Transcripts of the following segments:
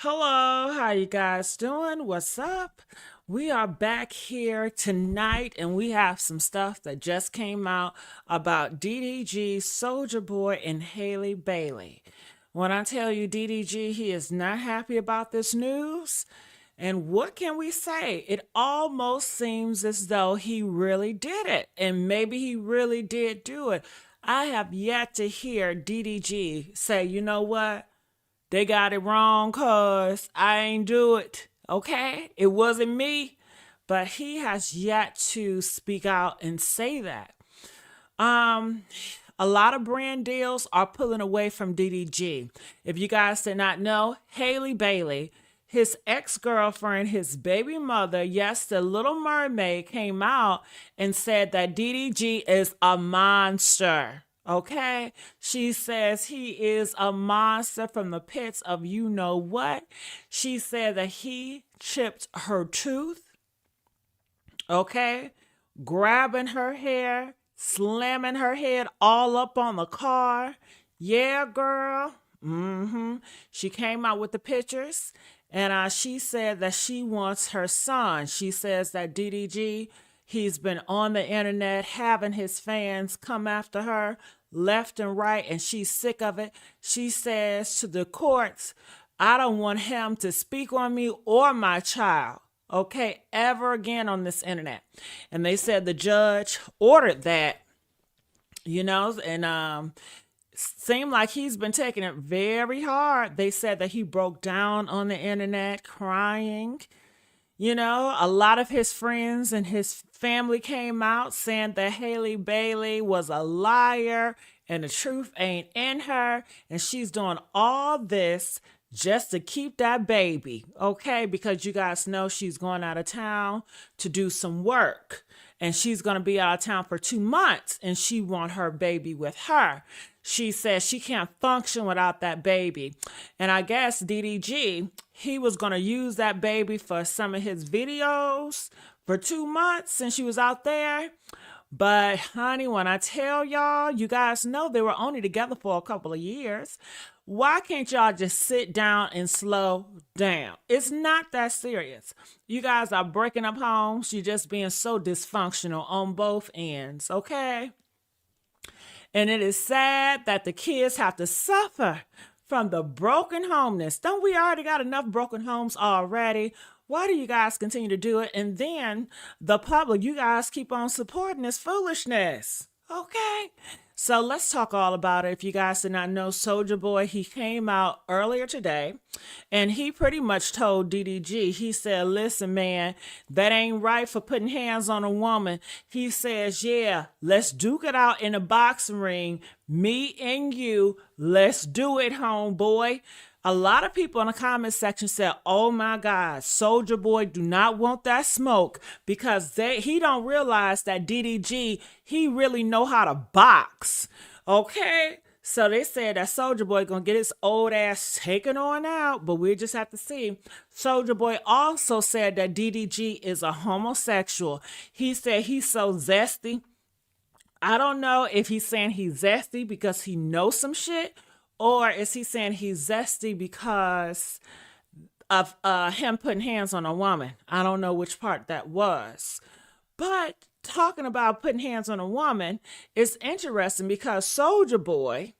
Hello, how you guys doing? What's up? We are back here tonight and we have some stuff that just came out about DDG, Soulja Boy, and Haley Bailey. When I tell you DDG, he is not happy about this news. And what can we say? It almost seems as though he really did it. And maybe he really did do it. I have yet to hear DDG say, you know what? They got it wrong cuz I ain't do it. Okay? It wasn't me. But he has yet to speak out and say that. Um a lot of brand deals are pulling away from DDG. If you guys did not know, Haley Bailey, his ex-girlfriend, his baby mother, yes, the Little Mermaid came out and said that DDG is a monster. Okay? She says he is a monster from the pits of you know what. She said that he chipped her tooth, okay? Grabbing her hair, slamming her head all up on the car. Yeah, girl. She came out with the pictures and she said that she wants her son. She says that DDG, he's been on the internet having his fans come after her left and right, and she's sick of it. She says to the courts, I don't want him to speak on me or my child, okay, ever again on this internet. And they said the judge ordered that, and seemed like he's been taking it very hard. They said that he broke down on the internet crying. A lot of his friends and his family came out saying that Haley Bailey was a liar and the truth ain't in her. And she's doing all this just to keep that baby, okay? Because you guys know she's going out of town to do some work. And she's going to be out of town for 2 months and she want her baby with her. She says she can't function without that baby. And I guess DDG, he was going to use that baby for some of his videos for 2 months since she was out there. But honey, when I tell y'all, you guys know they were only together for a couple of years. Why can't y'all just sit down and slow down? It's not that serious. You guys are breaking up homes. You're just being so dysfunctional on both ends, okay? And it is sad that the kids have to suffer from the broken homeness. Don't we already got enough broken homes already? Why do you guys continue to do it? And then the public, you guys keep on supporting this foolishness. Okay? So let's talk all about it. If you guys did not know, Soulja Boy, he came out earlier today and he pretty much told DDG, he said, listen, man, that ain't right for putting hands on a woman. He says, yeah, let's duke it out in a boxing ring. Me and you, let's do it, homeboy. A lot of people in the comment section said, oh my God, Soulja Boy do not want that smoke because he don't realize that DDG, he really know how to box. Okay? So they said that Soulja Boy gonna get his old ass taken on out, but we just have to see. Soulja Boy also said that DDG is a homosexual. He said he's so zesty. I don't know if he's saying he's zesty because he knows some shit, or is he saying he's zesty because of him putting hands on a woman? I don't know which part that was. But talking about putting hands on a woman is interesting because Soulja Boy,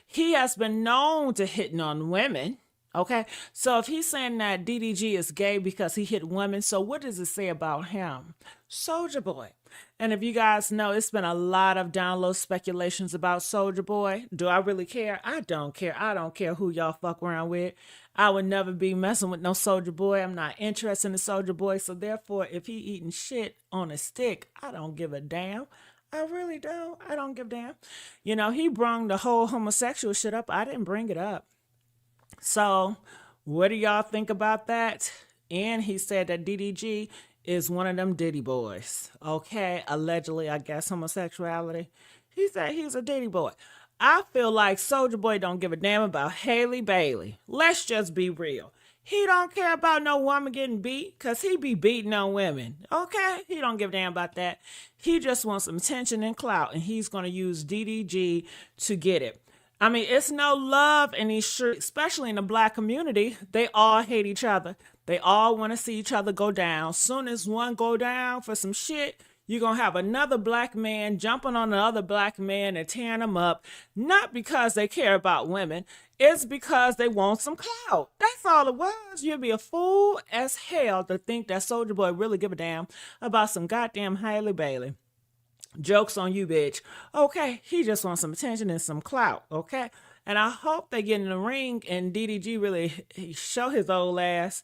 he has been known to hitting on women. Okay, so if he's saying that DDG is gay because he hit women, so what does it say about him? Soulja Boy. And if you guys know, it's been a lot of download speculations about Soulja Boy. Do I really care? I don't care. I don't care who y'all fuck around with. I would never be messing with no Soulja Boy. I'm not interested in the Soulja Boy. So therefore, if he eating shit on a stick, I don't give a damn. I really don't. I don't give a damn. He brung the whole homosexual shit up. I didn't bring it up. So what do y'all think about that? And he said that DDG is one of them Diddy boys. Okay, allegedly, I guess, homosexuality. He said he's a Diddy boy. I feel like Soulja Boy don't give a damn about Haley Bailey. Let's just be real. He don't care about no woman getting beat because he be beating on women. Okay? He don't give a damn about that. He just wants some attention and clout, and he's going to use DDG to get it. I mean, it's no love in these streets, especially in the black community. They all hate each other. They all want to see each other go down. Soon as one go down for some shit, you're going to have another black man jumping on the other black man and tearing them up. Not because they care about women. It's because they want some clout. That's all it was. You'd be a fool as hell to think that Soulja Boy really give a damn about some goddamn Halle Bailey. Joke's on you, bitch. Okay, he just wants some attention and some clout, okay? And I hope they get in the ring and DDG really show his old ass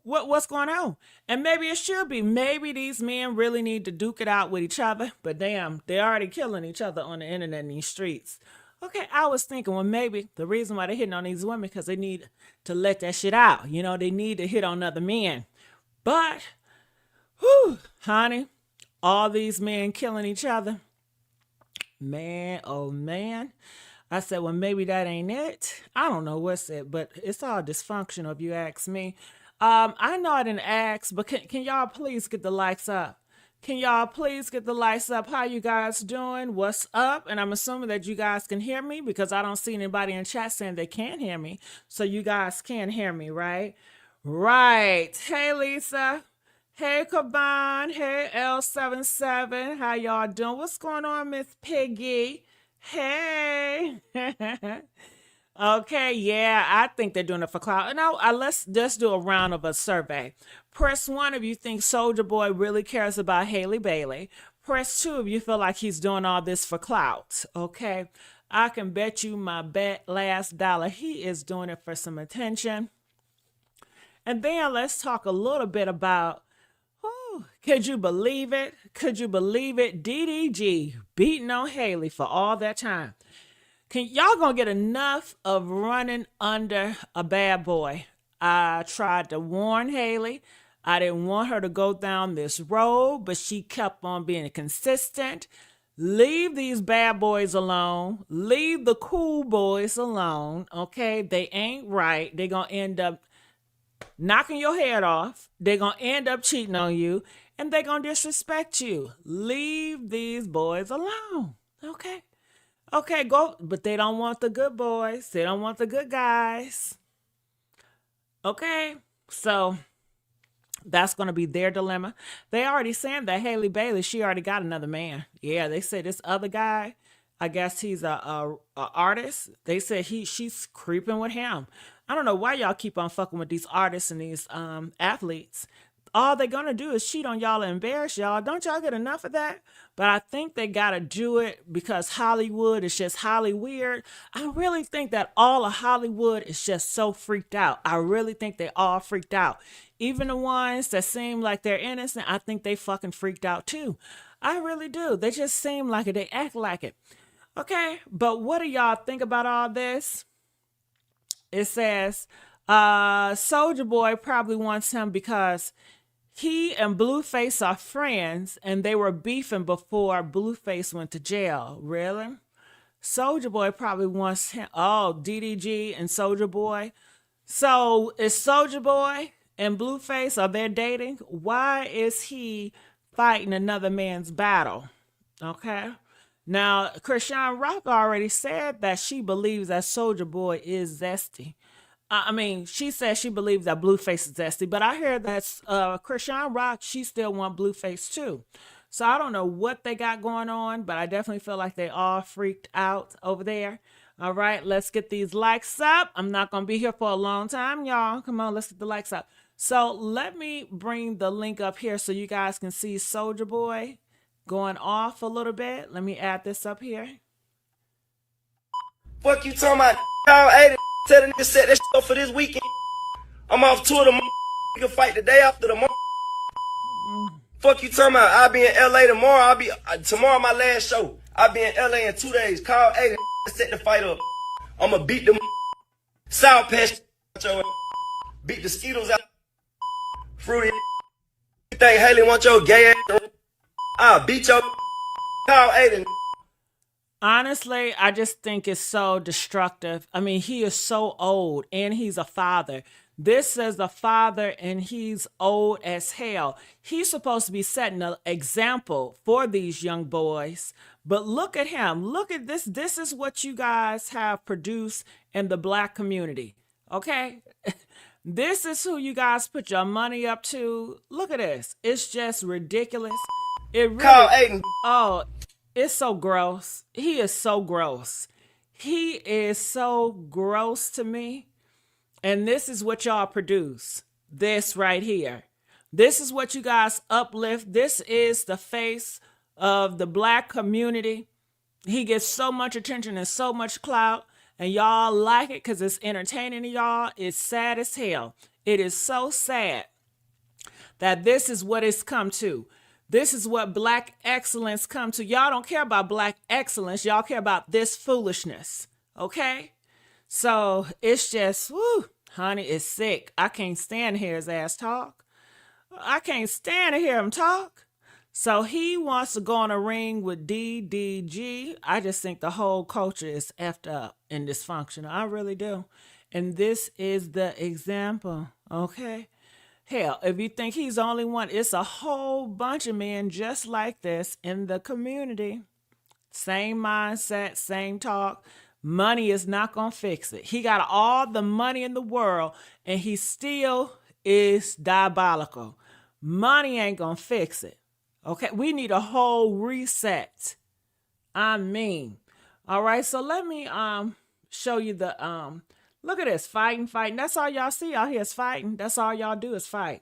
what's going on. And maybe it should be. Maybe these men really need to duke it out with each other. But damn, they're already killing each other on the internet in these streets. Okay, I was thinking, well, maybe the reason why they're hitting on these women because they need to let that shit out. You know, they need to hit on other men. But, whew, honey, all these men killing each other. Man, oh man. I said, well, maybe that ain't it. I don't know what's it, but it's all dysfunctional if you ask me. I know I didn't ask, but can y'all please get the likes up? Can y'all please get the likes up? How you guys doing? What's up? And I'm assuming that you guys can hear me because I don't see anybody in chat saying they can't hear me. So you guys can hear me, right? Right. Hey, Lisa. Hey, Kaban. Hey, L77. How y'all doing? What's going on, Miss Piggy? Hey. Okay, yeah, I think they're doing it for clout. No, let's just do a round of a survey. Press 1 if you think Soulja Boy really cares about Halle Bailey. Press 2 if you feel like he's doing all this for clout. Okay, I can bet you my last dollar he is doing it for some attention. And then let's talk a little bit about, could you believe it? Could you believe it? DDG beating on Halle for all that time. Y'all gonna get enough of running under a bad boy? I tried to warn Halle. I didn't want her to go down this road, but she kept on being consistent. Leave these bad boys alone. Leave the cool boys alone, okay? They ain't right. They're gonna end up knocking your head off. They're gonna end up cheating on you, and they're gonna disrespect you. Leave these boys alone, okay? Okay, go, but they don't want the good boys. They don't want the good guys. Okay, so that's going to be their dilemma. They already saying that Halle Bailey, she already got another man. Yeah, they said this other guy, I guess he's a artist. They said she's creeping with him. I don't know why y'all keep on fucking with these artists and these athletes. All they're going to do is cheat on y'all and embarrass y'all. Don't y'all get enough of that? But I think they got to do it because Hollywood is just Holly weird. I really think that all of Hollywood is just so freaked out. I really think they all freaked out. Even the ones that seem like they're innocent, I think they fucking freaked out too. I really do. They just seem like it. They act like it. Okay, but what do y'all think about all this? It says, Soulja Boy probably wants him because he and Blueface are friends, and they were beefing before Blueface went to jail. Really? Soulja Boy probably wants him. Oh, DDG and Soulja Boy. So is Soulja Boy and Blueface, are they dating? Why is he fighting another man's battle? Okay. Now, Krishan Rock already said that she believes that Soulja Boy is Zesty. I mean, she says she believes that Blueface is Zesty, but I hear that Krishan Rock, she still want Blueface too. So I don't know what they got going on, but I definitely feel like they all freaked out over there. All right, let's get these likes up. I'm not going to be here for a long time, y'all. Come on, let's get the likes up. So let me bring the link up here so you guys can see Soulja Boy going off a little bit. Let me add this up here. Fuck you talking about? Y'all ate it. Tell the nigga set that shit up for this weekend. I'm off tour tomorrow. Nigga fight the day after tomorrow. Fuck you talking about? I'll be in LA tomorrow. Tomorrow my last show. I'll be in LA in 2 days. Call 8 and set the fight up. I'ma beat them Sour Patch. Beat the Skittles out. Fruity. You think Halle want your gay ass? I'll beat your Call 8 and Honestly, I just think it's so destructive. I mean, he is so old and he's a father. This is the father, and he's old as hell. He's supposed to be setting an example for these young boys. But look at him. Look at this. This is what you guys have produced in the black community. Okay? This is who you guys put your money up to. Look at this. It's just ridiculous. It really, Call Aiden. oh, it's so gross. He is so gross. He is so gross to me. And this is what y'all produce. This right here. This is what you guys uplift. This is the face of the black community. He gets so much attention and so much clout. And y'all like it because it's entertaining to y'all. It's sad as hell. It is so sad that this is what it's come to. This is what black excellence come to. Y'all don't care about black excellence. Y'all care about this foolishness. Okay? So it's just, whoo, honey, it's sick. I can't stand to hear his ass talk. I can't stand to hear him talk. So he wants to go on a ring with DDG. I just think the whole culture is effed up and dysfunctional. I really do. And this is the example, okay? Hell, if you think he's the only one, it's a whole bunch of men just like this in the community. Same mindset, same talk. Money is not going to fix it. He got all the money in the world, and he still is diabolical. Money ain't going to fix it. Okay, we need a whole reset. I mean, all right. So let me show you the look at this, fighting. That's all y'all see out here is fighting. That's all y'all do is fight.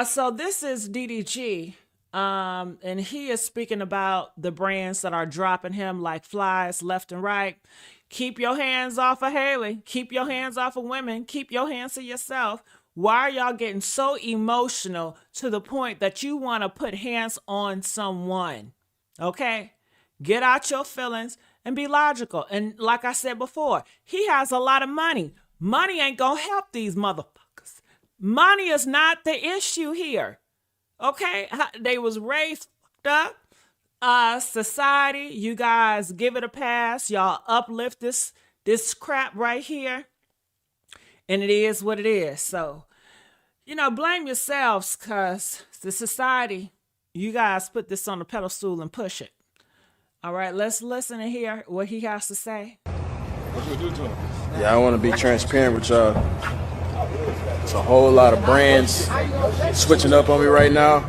So this is DDG, and he is speaking about the brands that are dropping him like flies left and right. Keep your hands off of Halle. Keep your hands off of women. Keep your hands to yourself. Why are y'all getting so emotional to the point that you want to put hands on someone? Okay? Get out your feelings and be logical. And like I said before, he has a lot of money. Money ain't going to help these motherfuckers. Money is not the issue here. Okay? They was raised fucked up. Society, you guys give it a pass. Y'all uplift this crap right here. And it is what it is. So, blame yourselves because the society, you guys put this on the pedestal and push it. All right, let's listen and hear what he has to say. What you do to him? Yeah, I want to be transparent with y'all. It's a whole lot of brands switching up on me right now.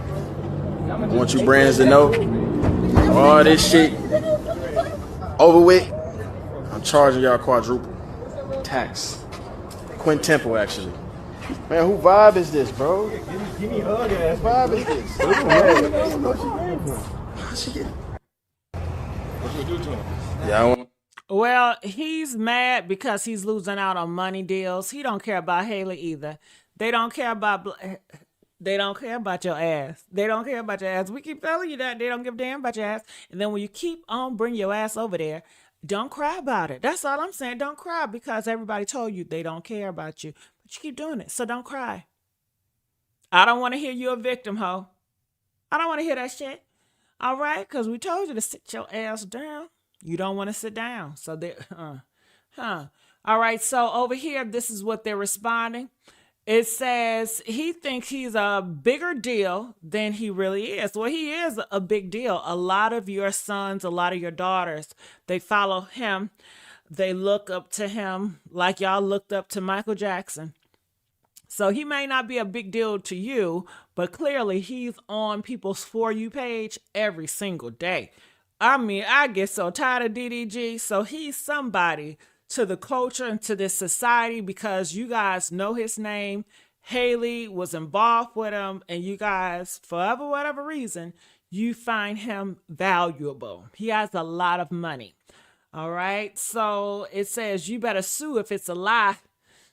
I want you brands to know all this shit over with. I'm charging y'all quadruple tax. Quintuple, actually. Man, who vibe is this, bro? Give me a hug ass. Who vibe is this? What you do to him? Yeah, I want. Well, he's mad because he's losing out on money deals. He don't care about Halle either. They don't care about your ass. They don't care about your ass. We keep telling you that. They don't give a damn about your ass. And then when you keep on bringing your ass over there, don't cry about it. That's all I'm saying. Don't cry because everybody told you they don't care about you. But you keep doing it. So don't cry. I don't want to hear you a victim, ho. I don't want to hear that shit. All right? Because we told you to sit your ass down. You don't want to sit down. So they, All right. So over here, this is what they're responding. It says he thinks he's a bigger deal than he really is. Well, he is a big deal. A lot of your sons, a lot of your daughters, they follow him. They look up to him like y'all looked up to Michael Jackson. So he may not be a big deal to you, but clearly he's on people's For You page every single day. I mean, I get so tired of DDG. So he's somebody to the culture and to this society because you guys know his name. Halle was involved with him, and you guys, for whatever reason, you find him valuable. He has a lot of money. All right. So it says you better sue if it's a lie.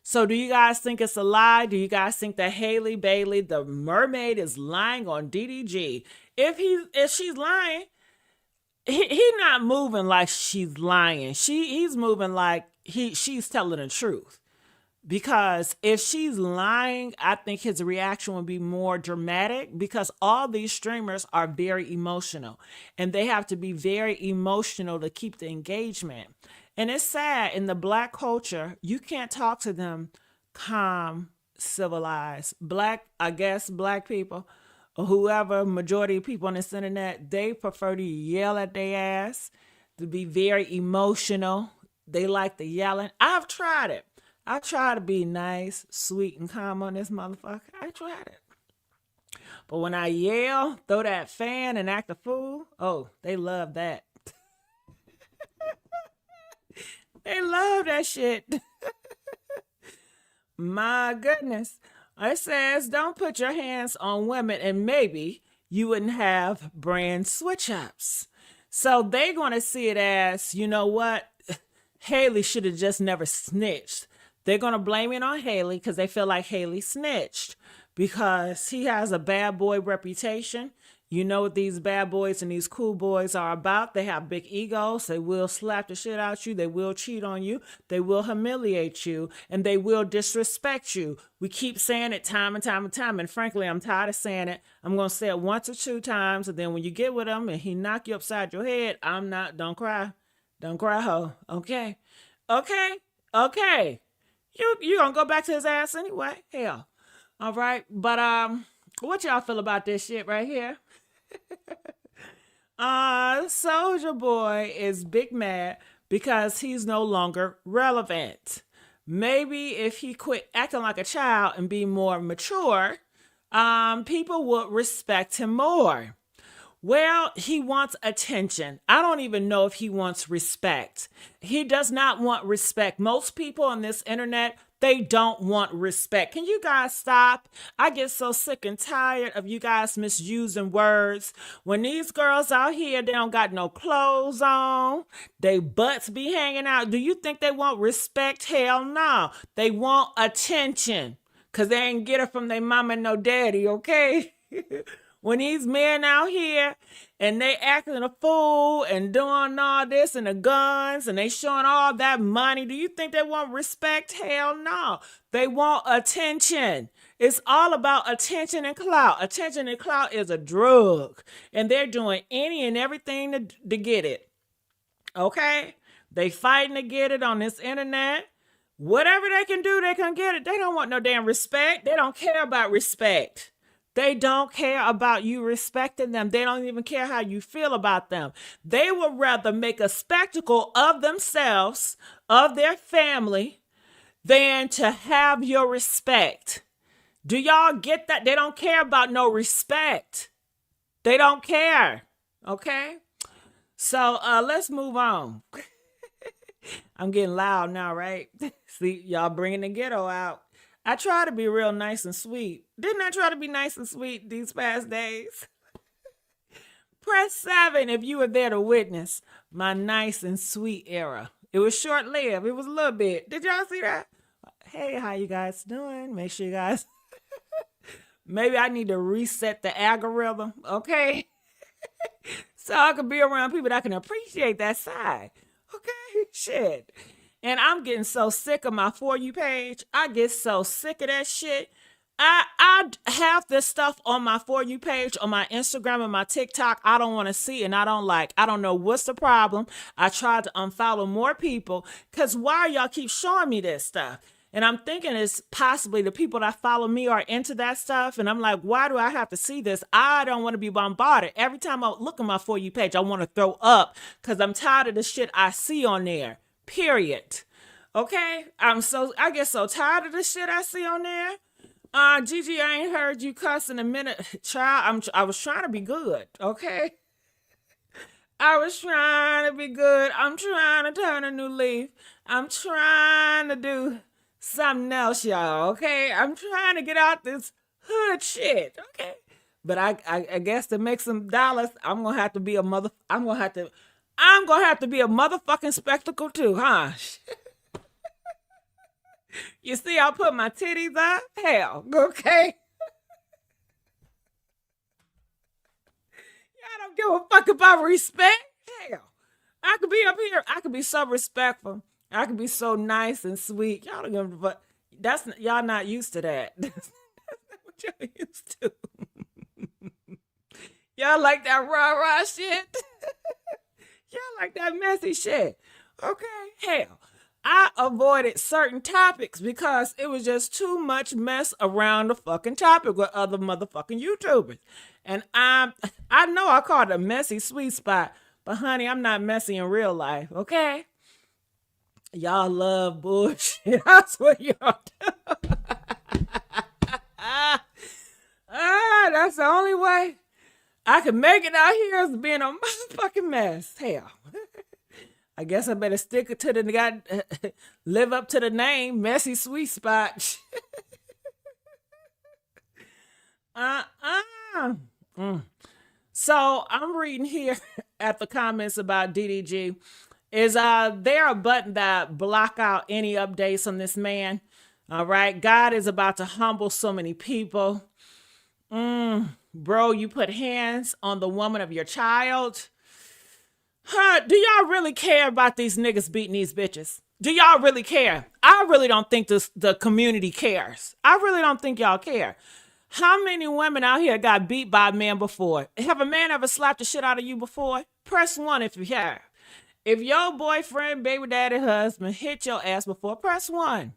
So do you guys think it's a lie? Do you guys think that Halle Bailey, the mermaid, is lying on DDG? If she's lying, he's not moving like she's lying. He's moving like she's telling the truth. Because if she's lying, I think his reaction would be more dramatic because all these streamers are very emotional and they have to be very emotional to keep the engagement. And it's sad in the black culture, you can't talk to them calm, civilized. I guess black people or whoever, majority of people on this internet, they prefer to yell at their ass, to be very emotional. They like the yelling. I've tried it. I try to be nice, sweet, and calm on this motherfucker. I tried it. But when I yell, throw that fan, and act a fool, oh, they love that. They love that shit. My goodness. It says, don't put your hands on women and maybe you wouldn't have brand switch ups. So they're going to see it as, you know what? Haley should have just never snitched. They're going to blame it on Haley because they feel like Haley snitched because he has a bad boy reputation. You know what these bad boys and these cool boys are about. They have big egos. They will slap the shit out you. They will cheat on you. They will humiliate you. And they will disrespect you. We keep saying it time and time and time. And frankly, I'm tired of saying it. I'm going to say it once or two times. And then when you get with him and he knock you upside your head, don't cry. Don't cry, ho. Okay? Okay? Okay. You going to go back to his ass anyway? Hell. All right. But what y'all feel about this shit right here? Soulja Boy is big mad because he's no longer relevant. Maybe if he quit acting like a child and be more mature, people would respect him more. Well, he wants attention. I don't even know if he wants respect. He does not want respect. Most people on this internet, they don't want respect. Can you guys stop? I get so sick and tired of you guys misusing words. When these girls out here, they don't got no clothes on. They butts be hanging out. Do you think they want respect? Hell no. They want attention because they ain't get it from their mama and no daddy, okay? When these men out here and they acting a fool and doing all this and the guns and they showing all that money, do you think they want respect? Hell no. They want attention. It's all about attention and clout. Attention and clout is a drug and they're doing any and everything to get it. Okay? They fighting to get it on this internet. Whatever they can do, they can get it. They don't want no damn respect. They don't care about respect. They don't care about you respecting them. They don't even care how you feel about them. They would rather make a spectacle of themselves, of their family, than to have your respect. Do y'all get that? They don't care about no respect. They don't care. Okay? So let's move on. I'm getting loud now, right? See, y'all bringing the ghetto out. I try to be real nice and sweet. Didn't I try to be nice and sweet these past days? Press 7 if you were there to witness my nice and sweet era. It was short-lived. It was a little bit. Did y'all see that? Hey, how you guys doing? Make sure you guys... Maybe I need to reset the algorithm, okay? So I can be around people that can appreciate that side. Okay? Shit. And I'm getting so sick of my For You page. I get so sick of that shit. I have this stuff on my For You page, on my Instagram and my TikTok. I don't want to see and I don't like. I don't know what's the problem. I tried to unfollow more people because why y'all keep showing me this stuff? And I'm thinking it's possibly the people that follow me are into that stuff. And I'm like, why do I have to see this? I don't want to be bombarded. Every time I look at my For You page, I want to throw up because I'm tired of the shit I see on there. Period. Okay? I get so tired of the shit I see on there. Gigi, I ain't heard you cuss in a minute. Child, I was trying to be good, okay? I was trying to be good. I'm trying to turn a new leaf. I'm trying to do something else, y'all, okay? I'm trying to get out this hood shit, okay? But I guess to make some dollars, I'm gonna have to be a motherfucking spectacle too, huh? You see, I put my titties up? Hell, okay? Y'all don't give a fuck about respect? Hell, I could be up here. I could be so respectful. I could be so nice and sweet. Y'all don't give a fuck. Y'all not used to that. That's not what y'all used to. Y'all like that rah-rah shit? Y'all like that messy shit. Okay? Hell, I avoided certain topics because it was just too much mess around the fucking topic with other motherfucking YouTubers. And I know I called it a messy sweet spot, but honey, I'm not messy in real life, okay? Y'all love bullshit. That's what y'all do. That's the only way I can make it out here is being a motherfucking mess. Hell. I guess I better stick to the guy, live up to the name, messy sweet spot. So I'm reading here at the comments about DDG. Is there a button that block out any updates on this man? All right, God is about to humble so many people. Bro, you put hands on the woman of your child. Do y'all really care about these niggas beating these bitches? Do y'all really care? I really don't think the community cares. I really don't think y'all care. How many women out here got beat by a man before? Have a man ever slapped the shit out of you before? Press 1 if you have. If your boyfriend, baby daddy, husband hit your ass before, press 1.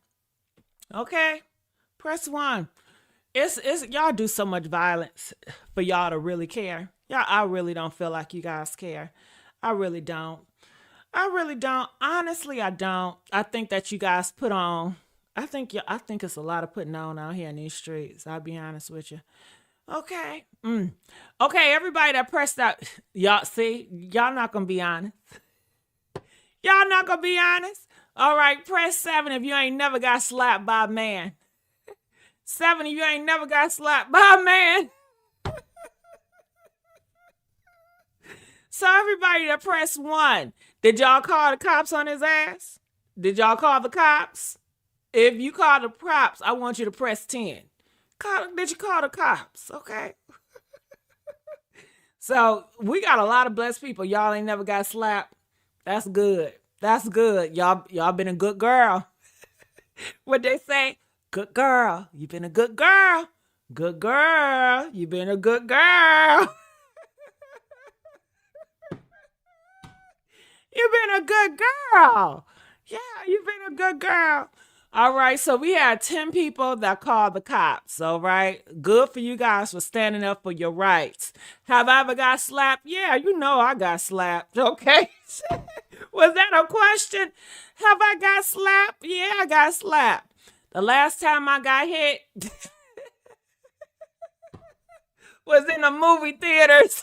Okay? Press 1. It's y'all do so much violence for y'all to really care. Y'all, I really don't feel like you guys care. I really don't. Honestly, I don't. I think that you guys put on. I think it's a lot of putting on out here in these streets. I'll be honest with you. Okay. Okay, everybody that pressed that, y'all see, y'all not gonna be honest. Y'all not gonna be honest. All right, press 7 if you ain't never got slapped by a man. 7 if you ain't never got slapped by a man. So everybody that pressed 1, did y'all call the cops on his ass? Did y'all call the cops? If you call the cops, I want you to press 10. Did you call the cops? Okay. So we got a lot of blessed people. Y'all ain't never got slapped. That's good. That's good. Y'all been a good girl. What they say? Good girl. You been a good girl. Good girl. You been a good girl. You've been a good girl. Yeah, you've been a good girl. All right, so we had 10 people that called the cops, all right? Good for you guys for standing up for your rights. Have I ever got slapped? Yeah, you know I got slapped, okay? Was that a question? Have I got slapped? Yeah, I got slapped. The last time I got hit was in the movie theaters.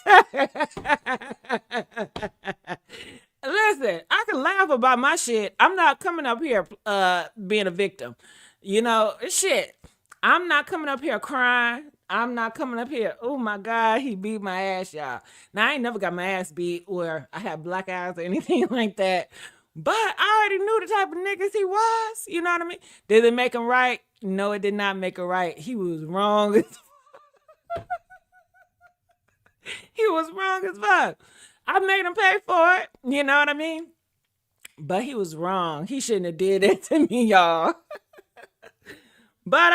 Listen, I can laugh about my shit. I'm not coming up here being a victim. You know, shit. I'm not coming up here crying. I'm not coming up here, oh my God, he beat my ass, y'all. Now, I ain't never got my ass beat or I had black eyes or anything like that. But I already knew the type of niggas he was. You know what I mean? Did it make him right? No, it did not make him right. He was wrong. He was wrong as fuck. I made him pay for it. You know what I mean? But he was wrong. He shouldn't have did it to me, y'all. But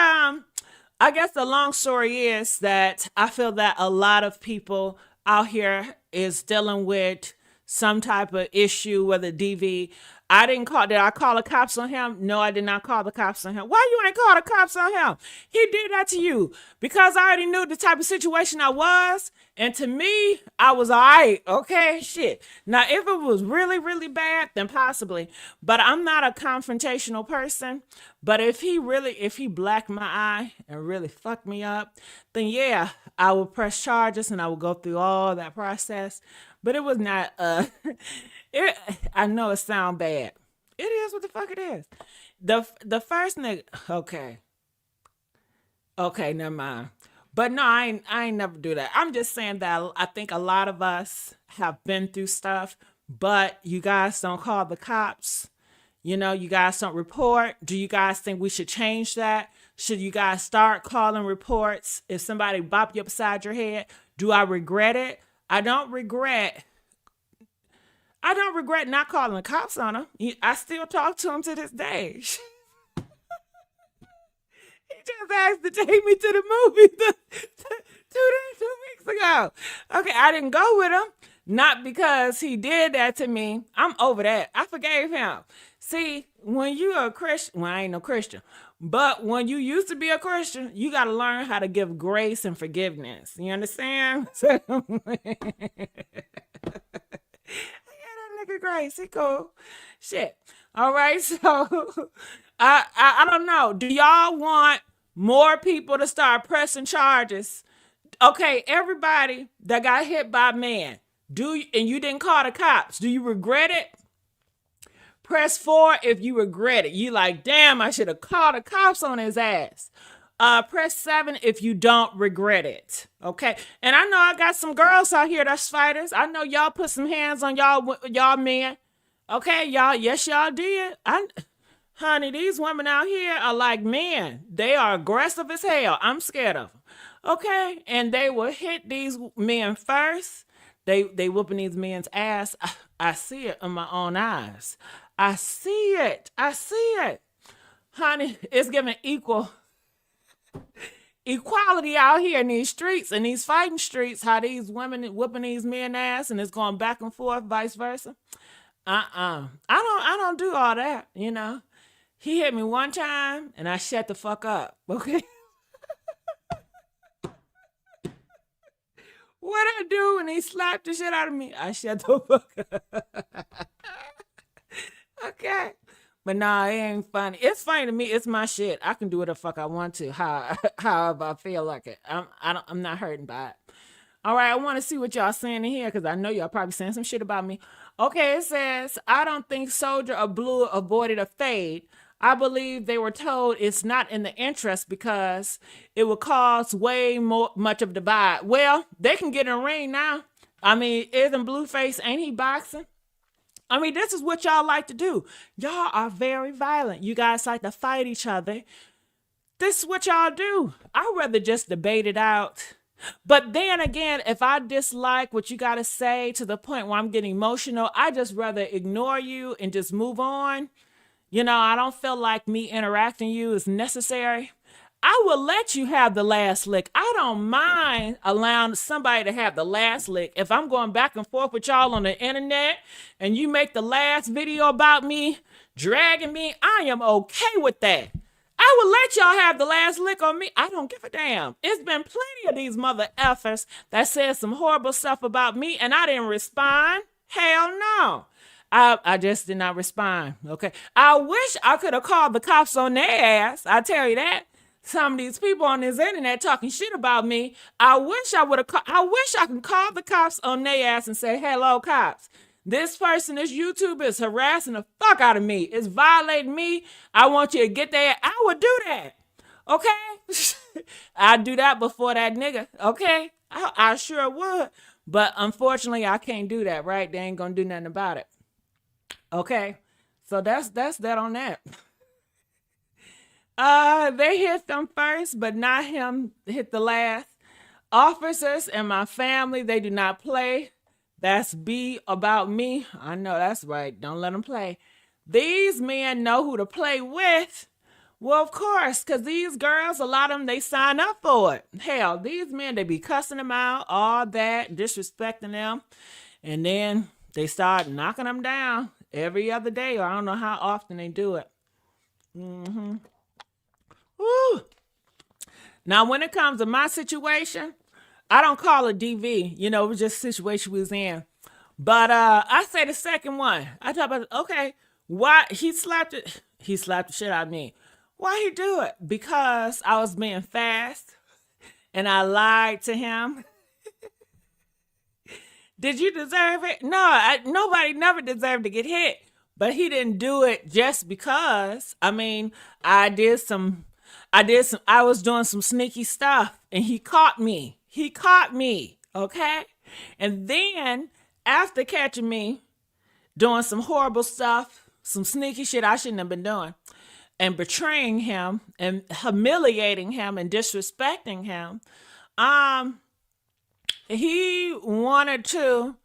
I guess the long story is that I feel that a lot of people out here is dealing with some type of issue, whether DV. Did I call the cops on him? No, I did not call the cops on him. Why you ain't call the cops on him? He did that to you because I already knew the type of situation I was. And to me, I was all right. Okay, shit. Now, if it was really, really bad, then possibly. But I'm not a confrontational person. But if he blacked my eye and really fucked me up, then yeah, I would press charges and I would go through all that process. But it was not, I know it sound bad. It is what the fuck it is. The first nigga, okay, never mind. But no, I ain't never do that. I'm just saying that I think a lot of us have been through stuff, but you guys don't call the cops. You know, you guys don't report. Do you guys think we should change that? Should you guys start calling reports if somebody bop you upside your head? Do I regret it? I don't regret not calling the cops on him. I still talk to him to this day. He just asked to take me to the movie 2 weeks ago. Okay, I didn't go with him. Not because he did that to me. I'm over that. I forgave him. See, when you are a Christian, well, I ain't no Christian, but when you used to be a Christian, you got to learn how to give grace and forgiveness. You understand? So, yeah, that nigga Grace, he cool. Shit. All right, so I don't know. Do y'all want more people to start pressing charges? Okay, everybody that got hit by a man, and you didn't call the cops, do you regret it? Press 4 if you regret it. You like, damn, I should have called the cops on his ass. Press 7 if you don't regret it. Okay. And I know I got some girls out here that's fighters. I know y'all put some hands on y'all men. Okay, y'all. Yes, y'all did. Honey, these women out here are like men. They are aggressive as hell. I'm scared of them. Okay. And they will hit these men first. They whooping these men's ass. I see it in my own eyes. I see it. Honey, it's giving equality out here in these streets, in these fighting streets, how these women whooping these men ass and it's going back and forth, vice versa. I don't do all that, you know. He hit me one time and I shut the fuck up, okay? What I do when he slapped the shit out of me, I shut the fuck up. Okay. But nah, it ain't funny. It's funny to me. It's my shit. I can do what the fuck I want to, however I feel like it. I'm not hurting by it. All right, I want to see what y'all saying in here because I know y'all probably saying some shit about me. Okay, it says, I don't think Soulja or Blue avoided a fade. I believe they were told it's not in the interest because it would cause much of a divide. Well, they can get in a ring now. I mean, isn't Blueface, ain't he boxing? I mean, this is what y'all like to do. Y'all are very violent. You guys like to fight each other. This is what y'all do. I'd rather just debate it out. But then again, if I dislike what you got to say to the point where I'm getting emotional, I just rather ignore you and just move on. You know, I don't feel like me interacting with you is necessary. I will let you have the last lick. I don't mind allowing somebody to have the last lick. If I'm going back and forth with y'all on the internet and you make the last video about me, dragging me, I am okay with that. I will let y'all have the last lick on me. I don't give a damn. It's been plenty of these mother effers that said some horrible stuff about me and I didn't respond. Hell no. I just did not respond. Okay. I wish I could have called the cops on their ass. I tell you that. Some of these people on this internet talking shit about me. I wish I could call the cops on their ass and say, hello, cops. This person, this YouTuber is harassing the fuck out of me. It's violating me. I want you to get there. I would do that. Okay? I'd do that before that nigga. Okay? I sure would. But unfortunately, I can't do that, right? They ain't gonna do nothing about it. Okay? So that's that on that. They hit them first, but not him hit the last. Officers and my family, they do not play. That's B about me. I know that's right. Don't let them play. These men know who to play with. Well, of course, because these girls, a lot of them, they sign up for it. Hell, these men, they be cussing them out, all that, disrespecting them. And then they start knocking them down every other day, or I don't know how often they do it. Mm-hmm. Woo. Now, when it comes to my situation, I don't call it DV. You know, it was just a situation we was in. But I say the second one. I talk about, okay, why he slapped the shit out of me. Why he do it? Because I was being fast and I lied to him. Did you deserve it? No, nobody never deserved to get hit. But he didn't do it just because. I mean, I was doing some sneaky stuff and he caught me. Okay? And then after catching me doing some horrible stuff, some sneaky shit I shouldn't have been doing, and betraying him and humiliating him and disrespecting him, he wanted to,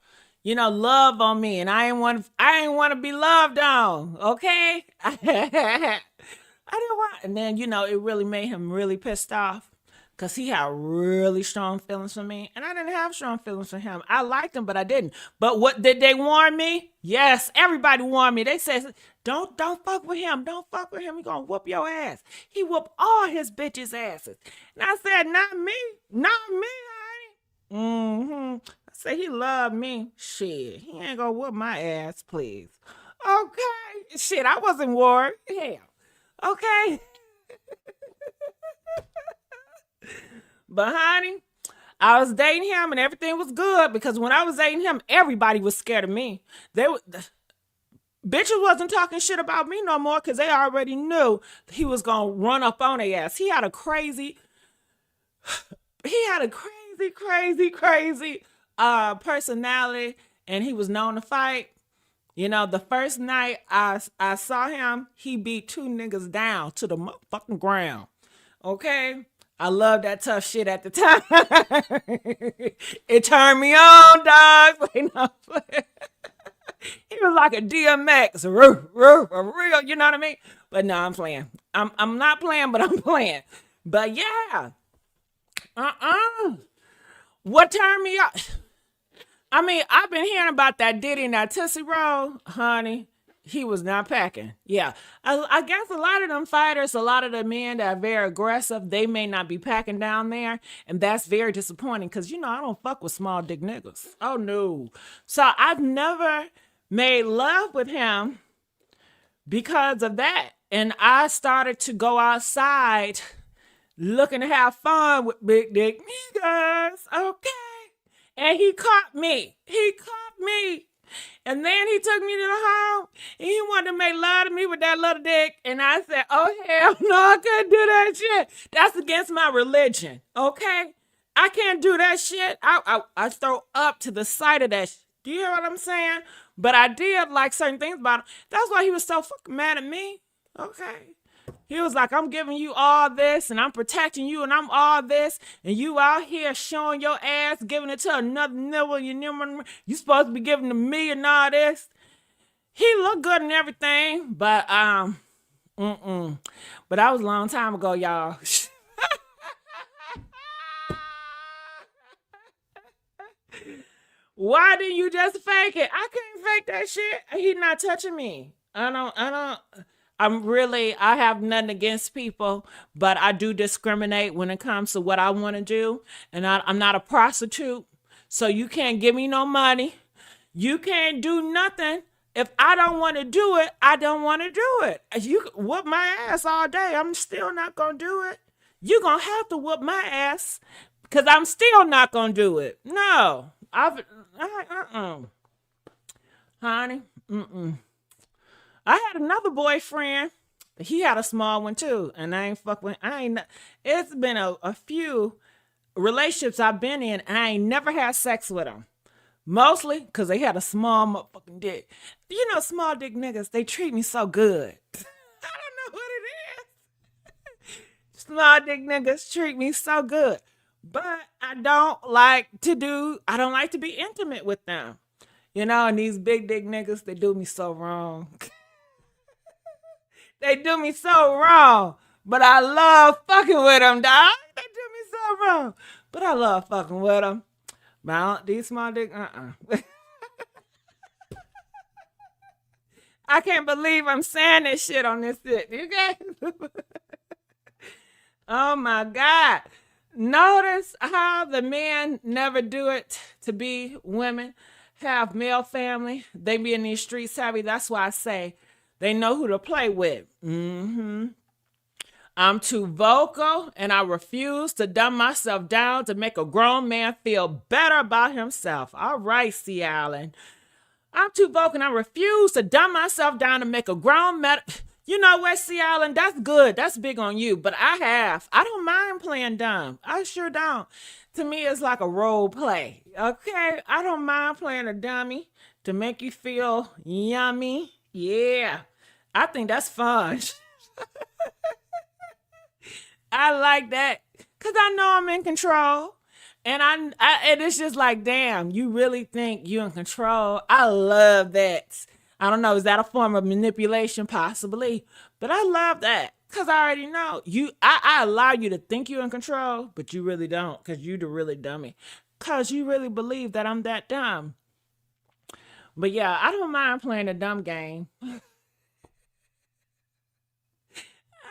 love on me, and I didn't want to be loved on. Okay? I didn't want, and then, it really made him really pissed off. because he had really strong feelings for me, and I didn't have strong feelings for him. I liked him, but I didn't. But what did they warn me? Yes, everybody warned me. They said, don't fuck with him. Don't fuck with him. He gonna whoop your ass. He whooped all his bitches' asses. And I said, not me. Not me, honey. I said, he loved me. Shit, he ain't gonna whoop my ass, please. Okay. Shit, I wasn't worried. Hell. Okay. But honey, I was dating him and everything was good because when I was dating him, everybody was scared of me. Bitches wasn't talking shit about me no more because they already knew he was gonna run up on their ass. He had a crazy personality, and he was known to fight. You know, the first night I saw him, he beat 2 niggas down to the motherfucking ground. Okay? I loved that tough shit at the time. It turned me on, dog. He was like a DMX, a real, you know what I mean? But no, I'm playing. I'm not playing, but I'm playing. But yeah. What turned me on? I mean, I've been hearing about that Diddy and that Tootsie Roll, honey. He was not packing. Yeah. I guess a lot of them fighters, a lot of the men that are very aggressive, they may not be packing down there. And that's very disappointing because, you know, I don't fuck with small dick niggas. Oh, no. So I've never made love with him because of that. And I started to go outside looking to have fun with big dick niggas. Okay. And he caught me. And then he took me to the home, and he wanted to make love to me with that little dick. And I said, oh, hell no, I couldn't do that shit. That's against my religion, okay? I can't do that shit. I throw up to the sight of that shit. Do you hear what I'm saying? But I did like certain things about him. That's why he was so fucking mad at me, okay? He was like, I'm giving you all this, and I'm protecting you, and I'm all this, and you out here showing your ass, giving it to another nigga, you supposed to be giving to me and all this. He looked good and everything, but but that was a long time ago, y'all. Why didn't you just fake it? I couldn't fake that shit. He's not touching me. I have nothing against people, but I do discriminate when it comes to what I want to do. And I'm not a prostitute, so you can't give me no money. You can't do nothing. If I don't want to do it, I don't want to do it. You can whoop my ass all day. I'm still not going to do it. You're going to have to whoop my ass because I'm still not going to do it. No. Honey, I had another boyfriend. He had a small one too, and it's been a few relationships I've been in, and I ain't never had sex with them. Mostly because they had a small motherfucking dick. You know, small dick niggas, they treat me so good. I don't know what it is. Small dick niggas treat me so good. But I don't like to be intimate with them. You know, and these big dick niggas, they do me so wrong. They do me so wrong. But I love fucking with them, dog. They do me so wrong. But I love fucking with them. But these small dick, I can't believe I'm saying this shit on this shit. You guys? Oh my God. Notice how the men never do it to be women, have male family. They be in these streets savvy. That's why I say they know who to play with. I'm too vocal, and I refuse to dumb myself down to make a grown man feel better about himself. All right, Sea Island. I'm too vocal, and I refuse to dumb myself down to make a grown man. You know what, Sea Island? That's good. That's big on you. But I don't mind playing dumb. I sure don't. To me, it's like a role play. Okay? I don't mind playing a dummy to make you feel yummy. Yeah. I think that's fun. I like that. Because I know I'm in control. And and it's just like, damn, you really think you're in control? I love that. I don't know, is that a form of manipulation? Possibly. But I love that. Because I already know you. I allow you to think you're in control, but you really don't. Because you the really dummy. Because you really believe that I'm that dumb. But yeah, I don't mind playing a dumb game. I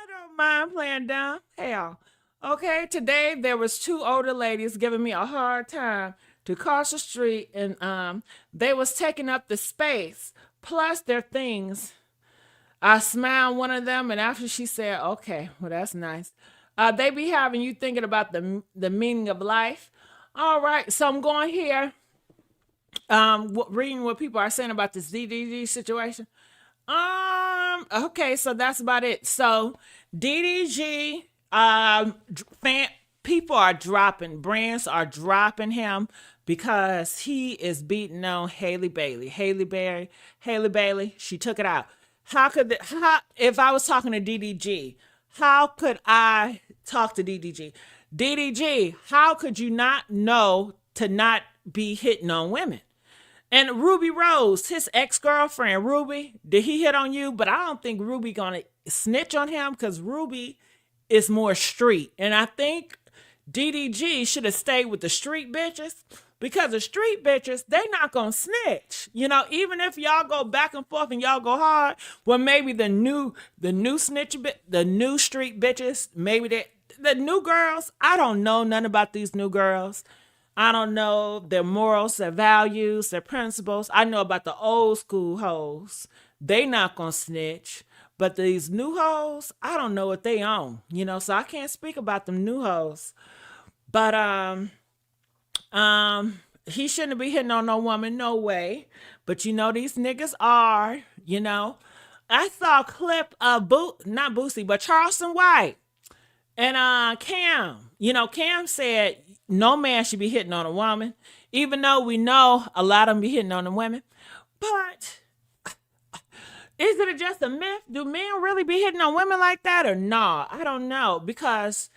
don't mind playing dumb. Hell. Okay, today there was two older ladies giving me a hard time to cross the street, and they was taking up the space plus their things. I smiled one of them, and after she said, "Okay, well that's nice," they be having you thinking about the meaning of life. All right, so I'm going here, reading what people are saying about this DDG situation. Okay, so that's about it. So DDG, people are dropping, brands are dropping him because he is beating on Halle Bailey. Halle Bailey, she took it out. If I was talking to DDG, how could I talk to DDG? DDG, how could you not know to not be hitting on women? And Ruby Rose, his ex-girlfriend, Ruby, did he hit on you? But I don't think Ruby gonna snitch on him because Ruby is more street. And I think DDG should have stayed with the street bitches because the street bitches, they not gonna snitch. You know, even if y'all go back and forth and y'all go hard, well, maybe the new snitch, the new street bitches, maybe the new girls, I don't know nothing about these new girls. I don't know their morals, their values, their principles. I know about the old school hoes. They not gonna snitch. But these new hoes, I don't know what they own. You know, so I can't speak about them new hoes. But he shouldn't be hitting on no woman, no way. But you know, these niggas are, you know. I saw a clip of not Boosie, but Charleston White and Cam. You know, Cam said no man should be hitting on a woman, even though we know a lot of them be hitting on the women. But is it just a myth? Do men really be hitting on women like that or no? I don't know, because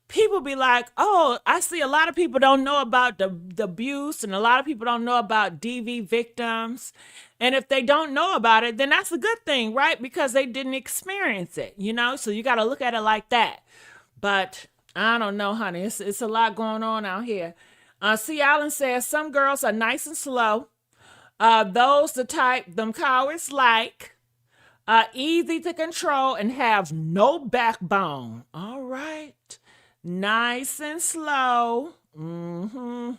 people be like, oh, I see a lot of people don't know about the abuse, and a lot of people don't know about DV victims. And if they don't know about it, then that's a good thing, right? Because they didn't experience it, you know? So you got to look at it like that. But I don't know, honey. It's a lot going on out here. C. Allen says, some girls are nice and slow. Those the type them cowards like. Easy to control and have no backbone. All right. Nice and slow. Mm-hmm.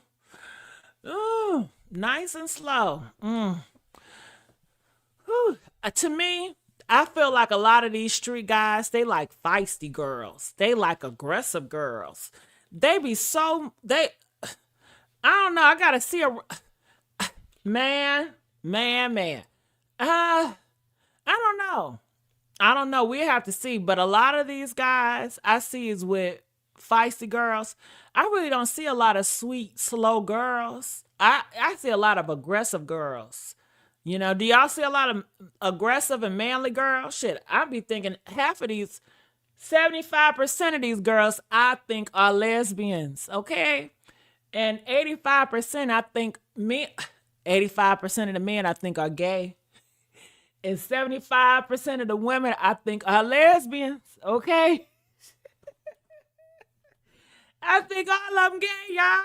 Ooh, nice and slow. To me, I feel like a lot of these street guys, they like feisty girls. They like aggressive girls. They be so, I don't know. I got to see man. I don't know. We have to see. But a lot of these guys I see is with feisty girls. I really don't see a lot of sweet, slow girls. I see a lot of aggressive girls. You know, do y'all see a lot of aggressive and manly girls? Shit, I be thinking half of these, 75% of these girls I think are lesbians, okay? And 85% I think 85% of the men I think are gay. And 75% of the women I think are lesbians, okay? I think all of them gay, y'all.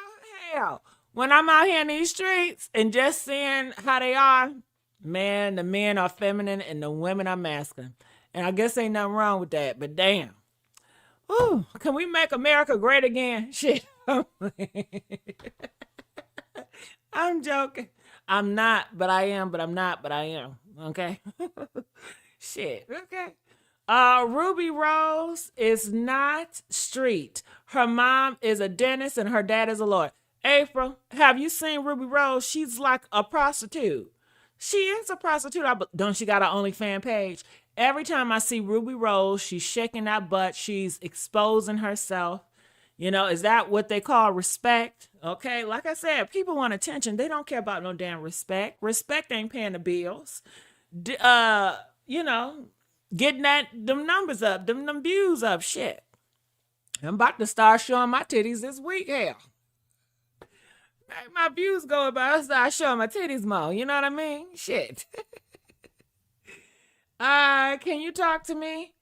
Hell, when I'm out here in these streets and just seeing how they are, man, the men are feminine and the women are masculine. And I guess ain't nothing wrong with that, but damn. Ooh, can we make America great again? Shit. I'm joking. I'm not, but I am, but I'm not, but I am. Okay? Shit. Okay. Ruby Rose is not street. Her mom is a dentist and her dad is a lawyer. April, have you seen Ruby Rose? She's like a prostitute. She is a prostitute. Don't she got her OnlyFans page? Every time I see Ruby Rose, she's shaking that butt. She's exposing herself. You know, is that what they call respect? Okay, like I said, people want attention. They don't care about no damn respect. Respect ain't paying the bills. You know, getting them numbers up, them views up. Shit. I'm about to start showing my titties this week. Hell. Make my views go up, I start showing my titties more. You know what I mean? Shit. Can you talk to me?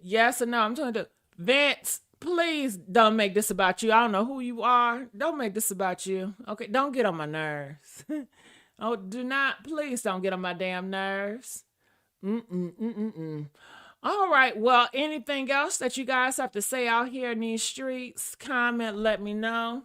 Yes or no? I'm trying to. Vince, please don't make this about you. I don't know who you are. Don't make this about you. Okay, don't get on my nerves. Oh, do not. Please don't get on my damn nerves. Mm-mm. All right. Well, anything else that you guys have to say out here in these streets? Comment, let me know.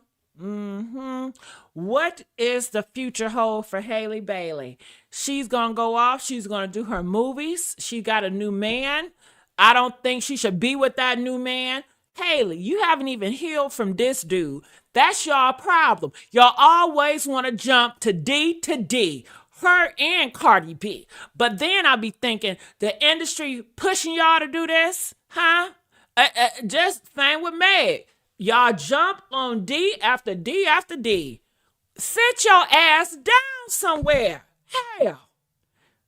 What is the future hold for Halle Bailey? She's gonna go off. She's gonna do her movies. She got a new man. I don't think she should be with that new man. Halle, you haven't even healed from this dude. That's y'all problem. Y'all always want to jump to D, her and Cardi B. But then I be thinking, the industry pushing y'all to do this, huh? Just same with Meg. Y'all jump on D after D after D. Sit your ass down somewhere. Hell.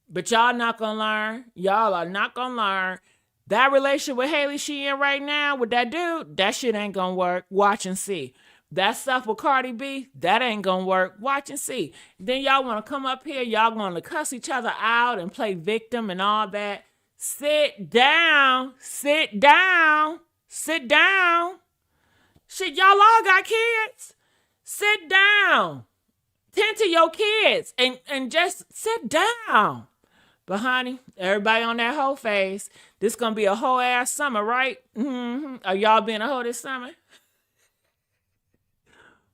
But y'all not gonna learn. Y'all are not gonna learn. That relationship with Halle she in right now with that dude, that shit ain't gonna work. Watch and see. That stuff with Cardi B, that ain't gonna work. Watch and see. Then y'all wanna come up here, y'all gonna cuss each other out and play victim and all that. Sit down. Sit down. Sit down. Shit, y'all all got kids. Sit down. Tend to your kids and just sit down. But honey, everybody on that hoe phase. This gonna be a whole ass summer, right? Are y'all being a hoe this summer?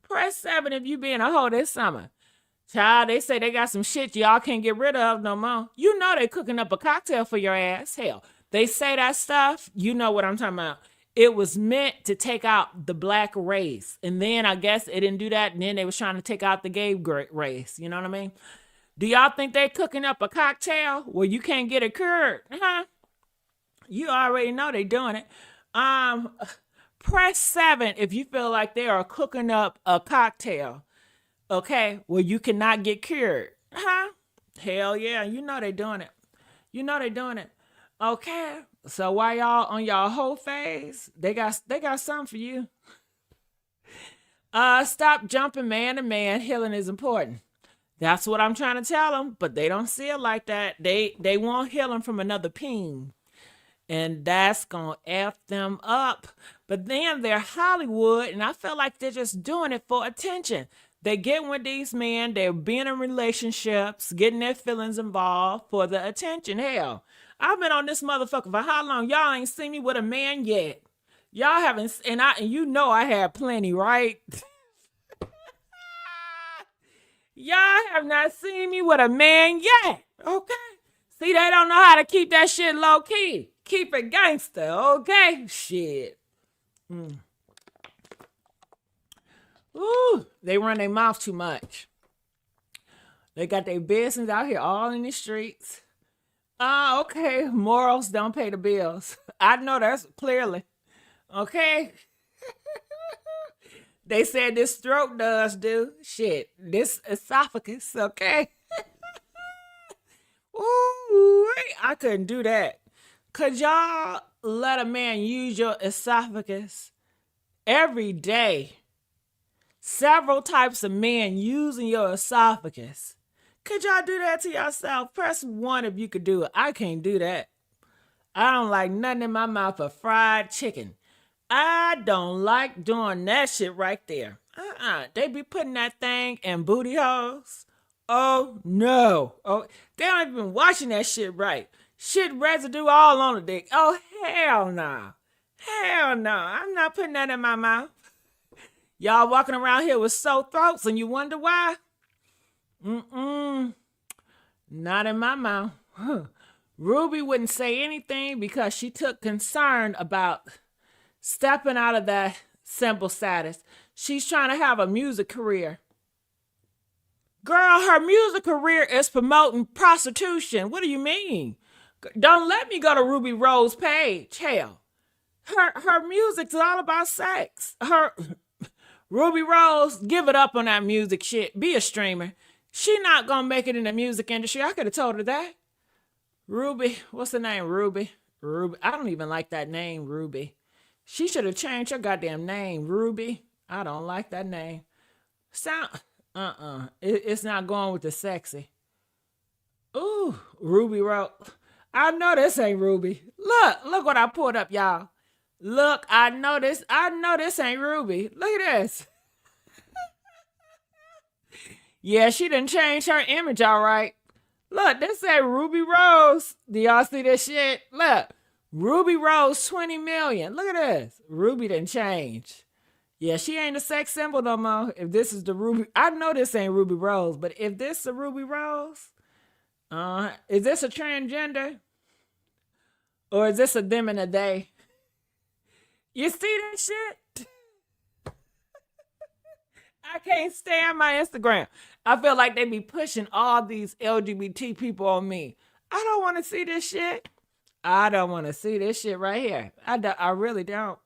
Press 7 if you being a hoe this summer. Child, they say they got some shit y'all can't get rid of no more. You know they cooking up a cocktail for your ass. Hell, they say that stuff. You know what I'm talking about. It was meant to take out the black race. And then I guess it didn't do that. And then they was trying to take out the gay race. You know what I mean? Do y'all think they cooking up a cocktail where you can't get it cured? Huh? You already know they doing it. Press 7 if you feel like they are cooking up a cocktail, okay, where you cannot get cured. Huh? Hell yeah, you know they doing it. You know they doing it. Okay, so while y'all on y'all whole phase, they got something for you. Stop jumping man to man. Healing is important. That's what I'm trying to tell them, but they don't see it like that. They want healing from another peen. And that's going to F them up. But then they're Hollywood, and I feel like they're just doing it for attention. They get with these men, they're being in relationships, getting their feelings involved for the attention. Hell, I've been on this motherfucker for how long? Y'all ain't seen me with a man yet. Y'all haven't, and you know I had plenty, right? Y'all have not seen me with a man yet, okay? See, they don't know how to keep that shit low key. Keep it gangster, okay? Shit. Ooh, they run their mouth too much. They got their business out here all in the streets. Okay. Morals don't pay the bills. I know that's clearly. Okay? They said this throat does do. Shit. This esophagus, okay? Ooh, I couldn't do that. Could y'all let a man use your esophagus every day? Several types of men using your esophagus. Could y'all do that to yourself? Press 1 if you could do it. I can't do that. I don't like nothing in my mouth but fried chicken. I don't like doing that shit right there. They be putting that thing in booty holes. Oh, no. Oh, they don't even washing that shit right. Shit residue all on the dick. Oh, hell no. Hell no. I'm not putting that in my mouth. Y'all walking around here with sore throats and you wonder why? Not in my mouth. Ruby wouldn't say anything because she took concern about stepping out of that simple status. She's trying to have a music career. Girl, her music career is promoting prostitution. What do you mean? Don't let me go to Ruby Rose's page. Hell, her music's all about sex. Ruby Rose, give it up on that music shit. Be a streamer. She not gonna make it in the music industry. I could have told her that. Ruby, what's the name? Ruby. I don't even like that name, Ruby. She should have changed her goddamn name, Ruby. I don't like that name. It's not going with the sexy. Ooh, Ruby Rose. I know this ain't Ruby. Look what I pulled up, y'all. Look, I know this ain't Ruby. Look at this. Yeah, she done changed her image, all right. Look, this say Ruby Rose. Do y'all see this shit? Look, Ruby Rose 20 million. Look at this. Ruby done changed. Yeah, she ain't a sex symbol no more. If this is the Ruby, I know this ain't Ruby Rose, but if this is a Ruby Rose, is this a transgender? Or is this a them in a day? You see that shit? I can't stand my Instagram. I feel like they be pushing all these LGBT people on me. I don't want to see this shit. I don't want to see this shit right here. I really don't.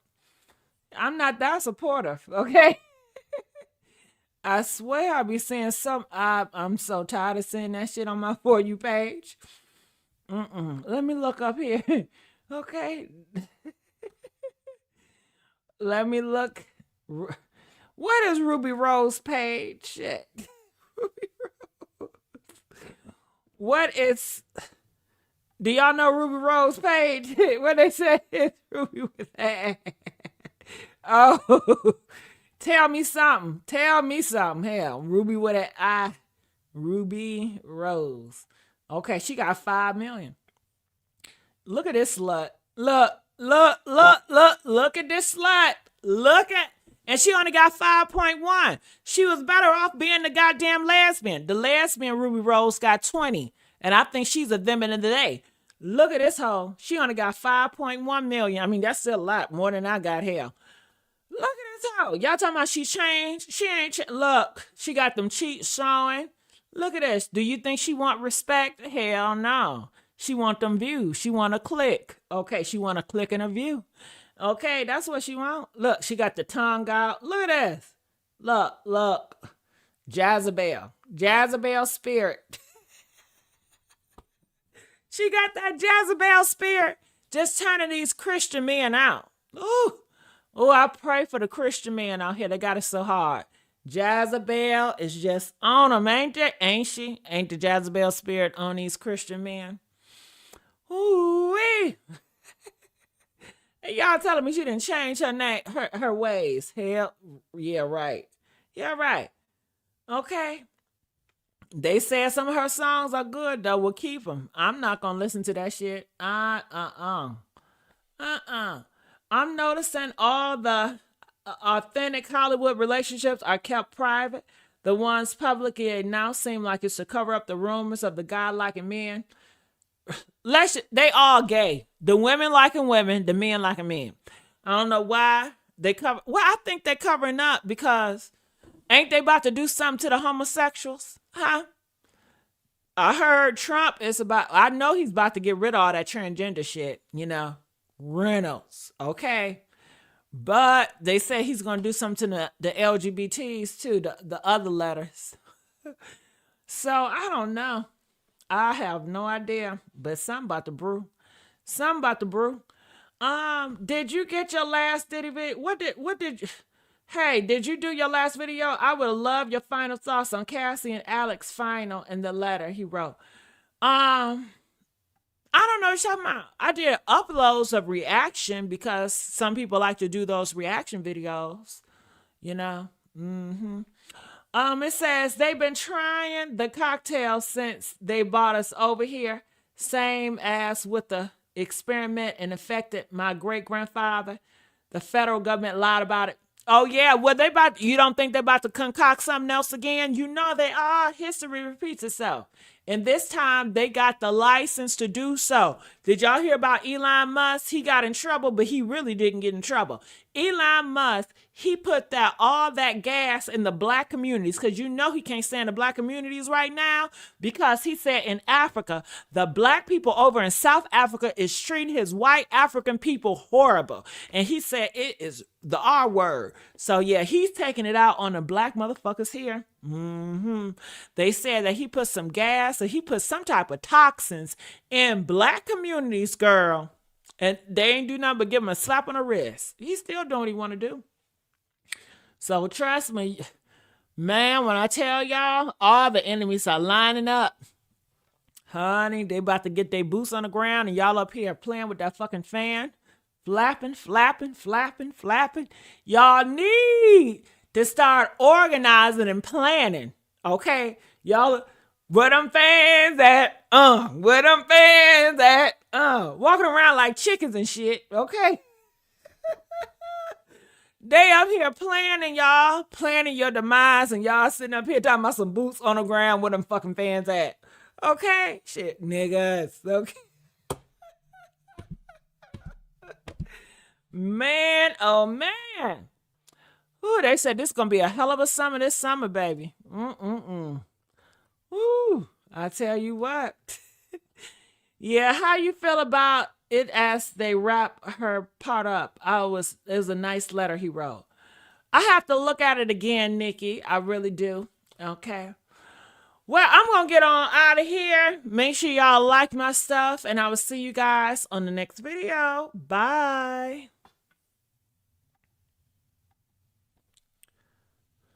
I'm not that supportive, okay? I swear I be seeing I'm so tired of seeing that shit on my For You page. Let me look up here. Okay. Let me look. What is Ruby Rose page? Shit. Ruby Rose. What is... Do y'all know Ruby Rose page? What they say is Ruby with that. Oh, tell me something. Hell, Ruby with an I. Ruby Rose. Okay, she got 5 million. Look at this slut. Look at this slut. And she only got 5.1. She was better off being the goddamn lesbian. The lesbian Ruby Rose got 20. And I think she's a them in the day. Look at this hoe. She only got 5.1 million. I mean, that's still a lot more than I got here. Look at this hoe. Y'all talking about she changed? She ain't changed. Look, she got them cheeks showing. Look at this. Do you think she want respect? Hell no. She want them views. She want a click. Okay, she want a click and a view. Okay, that's what she want. Look, she got the tongue out. Look at this. Look. Jezebel spirit. She got that Jezebel spirit just turning these Christian men out. Ooh, I pray for the Christian men out here. They got it so hard. Jezebel is just on them, ain't it? Ain't she? Ain't the Jezebel spirit on these Christian men? Ooh-wee. Y'all telling me she didn't change her name, her ways. Hell, yeah, right. Okay. They said some of her songs are good, though. We'll keep them. I'm not going to listen to that shit. I'm noticing all the authentic Hollywood relationships are kept private. The ones publicly announced seem like it's to cover up the rumors of the God-liking men. They all gay. The women liking women, the men liking men. I don't know why they cover. Well, I think they're covering up because ain't they about to do something to the homosexuals? Huh? I heard Trump is about, I know he's about to get rid of all that transgender shit, Reynolds, okay? But they say he's going to do something to the LGBTs too, the other letters. So I don't know. I have no idea, but something about to brew. Did you get your last Diddy video? What did you... Hey, did you do your last video? I would love your final thoughts on Cassie and Alex final in the letter he wrote. I don't know what you're talking about. I did uploads of reaction because some people like to do those reaction videos, It says they've been trying the cocktail since they brought us over here. Same as with the experiment and affected my great-grandfather. The federal government lied about it. Oh, yeah. Well, you don't think they're about to concoct something else again? You know they are. History repeats itself. And this time, they got the license to do so. Did y'all hear about Elon Musk? He got in trouble, but he really didn't get in trouble. Elon Musk, he put all that gas in the black communities because he can't stand the black communities right now because he said in Africa, the black people over in South Africa is treating his white African people horrible. And he said it is the R word. So, yeah, he's taking it out on the black motherfuckers here. They said that he put some gas or he put some type of toxins in black communities, girl. And they ain't do nothing but give him a slap on the wrist. He's still doing what he want to do. So trust me, man, when I tell y'all, all the enemies are lining up. Honey, they about to get their boots on the ground and y'all up here playing with that fucking fan. Flapping, flapping, flapping, flapping. Y'all need to start organizing and planning. Okay? Y'all, where them fans at? Where them fans at? Walking around like chickens and shit. Okay? They up here planning, y'all. Planning your demise, and y'all sitting up here talking about some boots on the ground where them fucking fans at. Okay? Shit, niggas. Okay? Man, oh man. Ooh, they said this is gonna be a hell of a summer this summer, baby. Ooh, I tell you what. Yeah, how you feel about it as they wrap her part up? It was a nice letter he wrote. I have to look at it again, Nikki. I really do. Okay. Well, I'm going to get on out of here. Make sure y'all like my stuff, and I will see you guys on the next video. Bye.